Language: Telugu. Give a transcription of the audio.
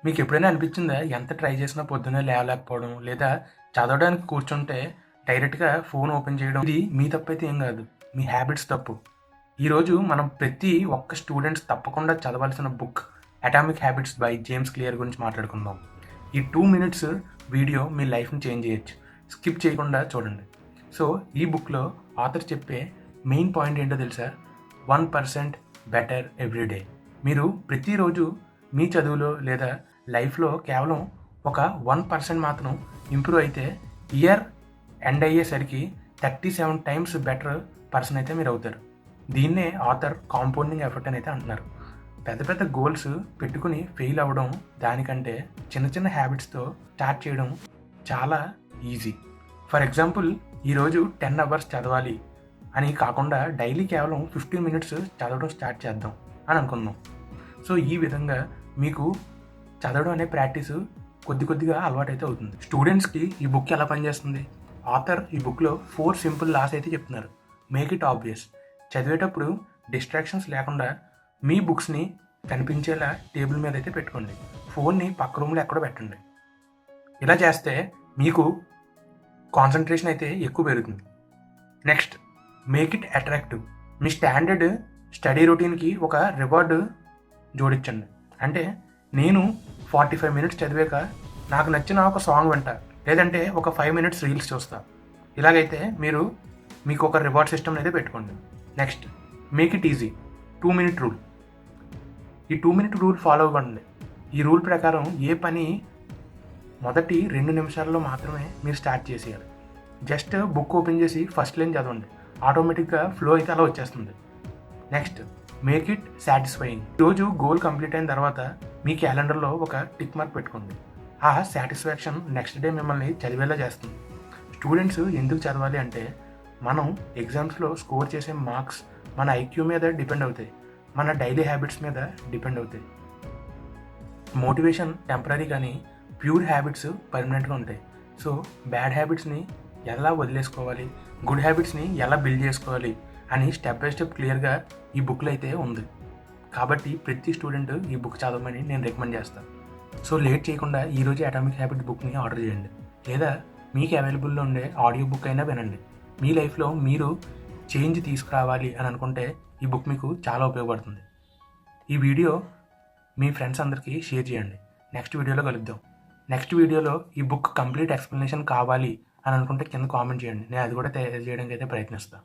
మీకు ఎప్పుడైనా అనిపించిందా ఎంత ట్రై చేసినా పొద్దున్నే లేవలేకపోవడం, లేదా చదవడానికి కూర్చుంటే డైరెక్ట్‌గా ఫోన్ ఓపెన్ చేయడం, ఇది మీ తప్పైతే ఏం కాదు. మీ హ్యాబిట్స్ తప్పు. ఈరోజు మనం ప్రతి ఒక్క స్టూడెంట్స్ తప్పకుండా చదవాల్సిన book 'atomic habits' by James clear గురించి మాట్లాడుకుందాం. ఈ 2 మినిట్స్ వీడియో మీ లైఫ్‌ని చేంజ్ చేయొచ్చు. స్కిప్ చేయకుండా చూడండి. సో ఈ బుక్‌లో ఆథర్ చెప్పే మెయిన్ పాయింట్ ఏంటో తెలుసా? 1% బెటర్ ఎవ్రీ డే. మీరు ప్రతిరోజు మీ చదువులో లేదా లైఫ్లో కేవలం ఒక 1% మాత్రం ఇంప్రూవ్ అయితే ఇయర్ ఎండ్ అయ్యేసరికి 37 టైమ్స్ బెటర్ పర్సన్ అయితే మీరు అవుతారు. దీన్నే ఆథర్ కాంపౌండింగ్ ఎఫెక్ట్ అని అయితే అంటున్నారు. పెద్ద పెద్ద గోల్స్ పెట్టుకుని ఫెయిల్ అవ్వడం దానికంటే చిన్న చిన్న హ్యాబిట్స్తో స్టార్ట్ చేయడం చాలా ఈజీ. ఫర్ ఎగ్జాంపుల్, ఈరోజు 10 అవర్స్ చదవాలి అని కాకుండా డైలీ కేవలం 15 మినిట్స్ చదవడం స్టార్ట్ చేద్దాం అని అనుకుందాం. సో ఈ విధంగా మీకు చదవడం అనే ప్రాక్టీస్ కొద్ది కొద్దిగా అలవాటైతే అవుతుంది. స్టూడెంట్స్కి ఈ బుక్ ఎలా పనిచేస్తుంది? ఆథర్ ఈ బుక్లో 4 సింపుల్ లాస్ అయితే చెప్తున్నారు. Make it obvious. చదివేటప్పుడు డిస్ట్రాక్షన్స్ లేకుండా మీ బుక్స్ని కనిపించేలా టేబుల్ మీద అయితే పెట్టుకోండి. ఫోన్ని పక్క రూమ్లో ఎక్కడో పెట్టండి. ఇలా చేస్తే మీకు కాన్సన్ట్రేషన్ అయితే ఎక్కువ పెరుగుతుంది. Next, make it attractive. మీ స్టాండర్డ్ స్టడీ రొటీన్కి ఒక రివార్డు జోడించండి. అంటే నేను 45 మినిట్స్ చదివాక నాకు నచ్చిన ఒక సాంగ్ వింటా, లేదంటే ఒక 5 మినిట్స్ రీల్స్ చూస్తా. ఇలాగైతే మీకు ఒక రివార్డ్ సిస్టమ్ అయితే పెట్టుకోండి. Next, make it easy. 2 minute rule. ఈ 2 మినిట్ రూల్ ఫాలో అవ్వండి. ఈ రూల్ ప్రకారం ఏ పని మొదటి 2 నిమిషాల్లో మాత్రమే మీరు స్టార్ట్ చేసేయాలి. జస్ట్ బుక్ ఓపెన్ చేసి ఫస్ట్ లైన్ చదవండి. ఆటోమేటిక్గా ఫ్లో అయితే అలా వచ్చేస్తుంది. Next, make it satisfying. రోజు గోల్ కంప్లీట్ అయిన తర్వాత మీ క్యాలెండర్లో ఒక టిక్ మార్క్ పెట్టుకోండి. ఆ సాటిస్ఫాక్షన్ నెక్స్ట్ డే మిమ్మల్ని చదివేలా చేస్తుంది. స్టూడెంట్స్ ఎందుకు చదవాలి అంటే, మనం ఎగ్జామ్స్లో స్కోర్ చేసే మార్క్స్ మన ఐక్యూ మీద డిపెండ్ అవుతాయి, మన డైలీ హ్యాబిట్స్ మీద డిపెండ్ అవుతాయి. మోటివేషన్ టెంపరీ కానీ ప్యూర్ హ్యాబిట్స్ పర్మనెంట్గా ఉంటాయి. సో బ్యాడ్ హ్యాబిట్స్ని ఎలా వదిలేసుకోవాలి, గుడ్ హ్యాబిట్స్ని ఎలా బిల్డ్ చేసుకోవాలి అని స్టెప్ బై స్టెప్ క్లియర్గా ఈ బుక్లో అయితే ఉంది. కాబట్టి ప్రతి స్టూడెంట్ ఈ బుక్ చదవమని నేను రికమెండ్ చేస్తాను. సో లేట్ చేయకుండా ఈరోజు అటామిక్ హ్యాబిట్ బుక్ని ఆర్డర్ చేయండి, లేదా మీకు అవైలబుల్లో ఉండే ఆడియో బుక్ అయినా వినండి. మీ లైఫ్లో మీరు చేంజ్ తీసుకురావాలి అని అనుకుంటే ఈ బుక్ మీకు చాలా ఉపయోగపడుతుంది. ఈ వీడియో మీ ఫ్రెండ్స్ అందరికీ షేర్ చేయండి. నెక్స్ట్ వీడియోలో కలుద్దాం. నెక్స్ట్ వీడియోలో ఈ బుక్ కంప్లీట్ ఎక్స్ప్లెనేషన్ కావాలి అని అనుకుంటే కింద కామెంట్ చేయండి. నేను అది కూడా తయారు చేయడానికి అయితే ప్రయత్నిస్తాను.